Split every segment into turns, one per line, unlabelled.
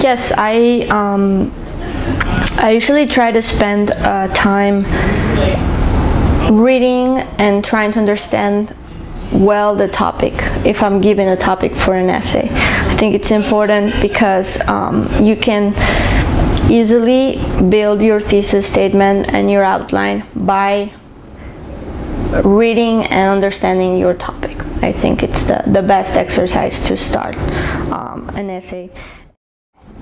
Yes, I usually try to spend time reading and trying to understand well the topic if I'm given a topic for an essay. I think it's important because you can easily build your thesis statement and your outline by reading and understanding your topic. I think it's the best exercise to start an essay.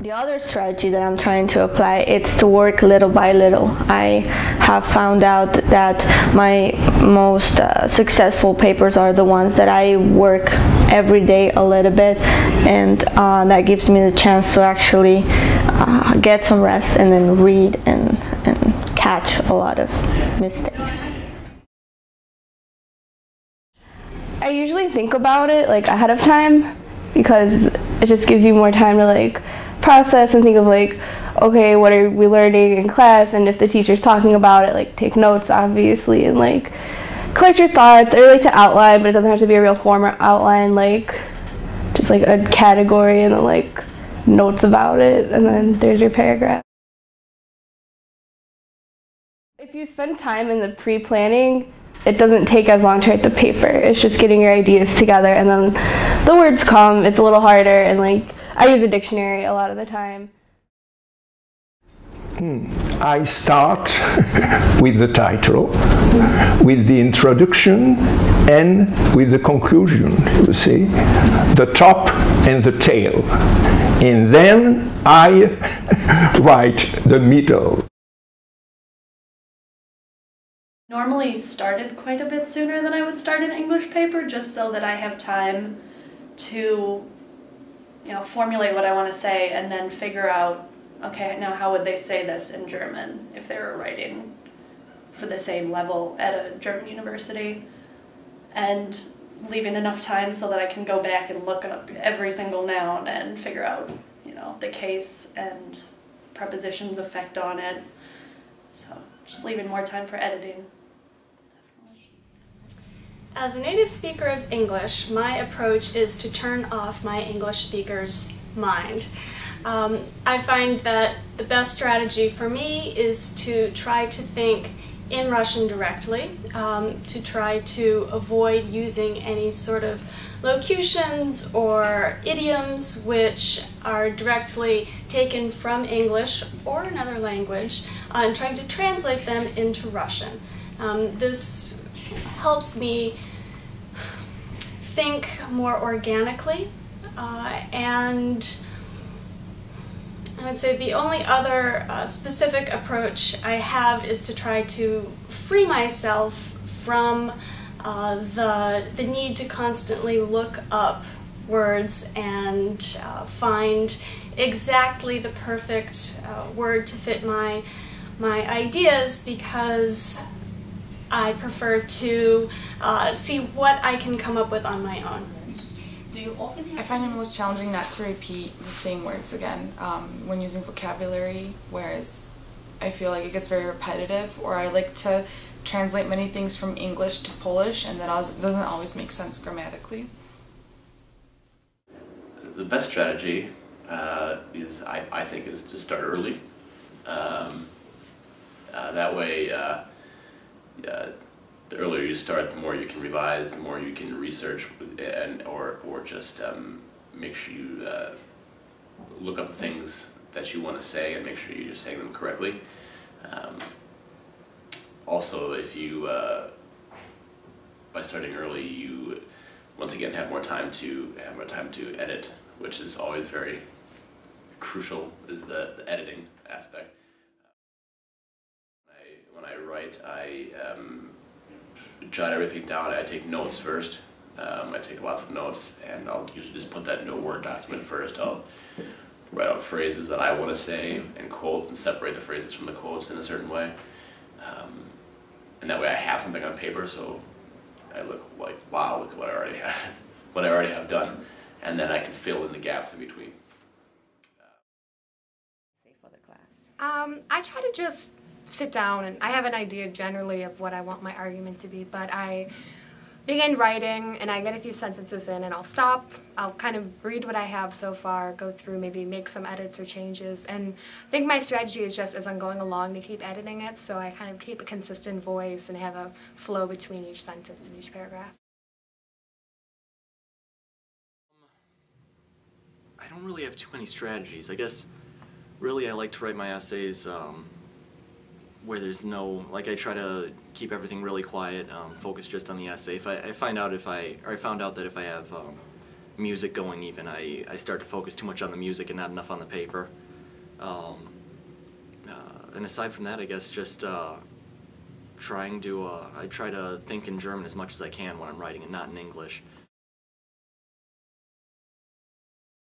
The other strategy that I'm trying to apply is to work little by little. I have found out that my most successful papers are the ones that I work every day a little bit, and that gives me the chance to actually get some rest and then read and catch a lot of mistakes.
I usually think about it like ahead of time because it just gives you more time to like process and think of like, okay, what are we learning in class, and if the teacher's talking about it, like take notes obviously and like collect your thoughts. I really like to outline, but it doesn't have to be a real form or outline, like just like a category and then like notes about it, and then there's your paragraph. If you spend time in the pre-planning, it doesn't take as long to write the paper. It's just getting your ideas together, and then the words come. It's a little harder, and like I use a dictionary a lot of the time.
I start with the title, with the introduction, and with the conclusion, you see, the top and the tail. And then I write the middle.
Normally started quite a bit sooner than I would start an English paper, just so that I have time to formulate what I want to say and then figure out, okay, now how would they say this in German if they were writing for the same level at a German university, and leaving enough time so that I can go back and look up every single noun and figure out, the case and prepositions effect on it. So just leaving more time for editing.
As a native speaker of English, my approach is to turn off my English speaker's mind. I find that the best strategy for me is to try to think in Russian directly, to try to avoid using any sort of locutions or idioms which are directly taken from English or another language, and trying to translate them into Russian. This helps me think more organically, and I would say the only other specific approach I have is to try to free myself from the need to constantly look up words and find exactly the perfect word to fit my ideas, because I prefer to see what I can come up with on my own.
I find it most challenging not to repeat the same words again when using vocabulary, whereas I feel like it gets very repetitive, or I like to translate many things from English to Polish, and that doesn't always make sense grammatically.
The best strategy I think is to start early. That way, the earlier you start, the more you can revise, the more you can research, or just make sure you look up the things that you want to say and make sure you're saying them correctly. Also, if you, by starting early, you once again have more time to edit, which is always very crucial, is the editing aspect. When I write, I jot everything down. I take notes first. I take lots of notes, and I'll usually just put that into a Word document first. I'll write out phrases that I want to say and quotes, and separate the phrases from the quotes in a certain way. And that way I have something on paper, so I look like, wow, look at what I already have done, and then I can fill in the gaps in between.
I try to just sit down, and I have an idea generally of what I want my argument to be, but I begin writing and I get a few sentences in and I'll stop, I'll kind of read what I have so far, go through, maybe make some edits or changes, and I think my strategy is just as I'm going along to keep editing it, so I kind of keep a consistent voice and have a flow between each sentence and each paragraph.
I don't really have too many strategies. I guess really I like to write my essays where there's no, like I try to keep everything really quiet, focus just on the essay. If I find out I found out that if I have music going even, I start to focus too much on the music and not enough on the paper. And aside from that, I guess just I try to think in German as much as I can when I'm writing and not in English.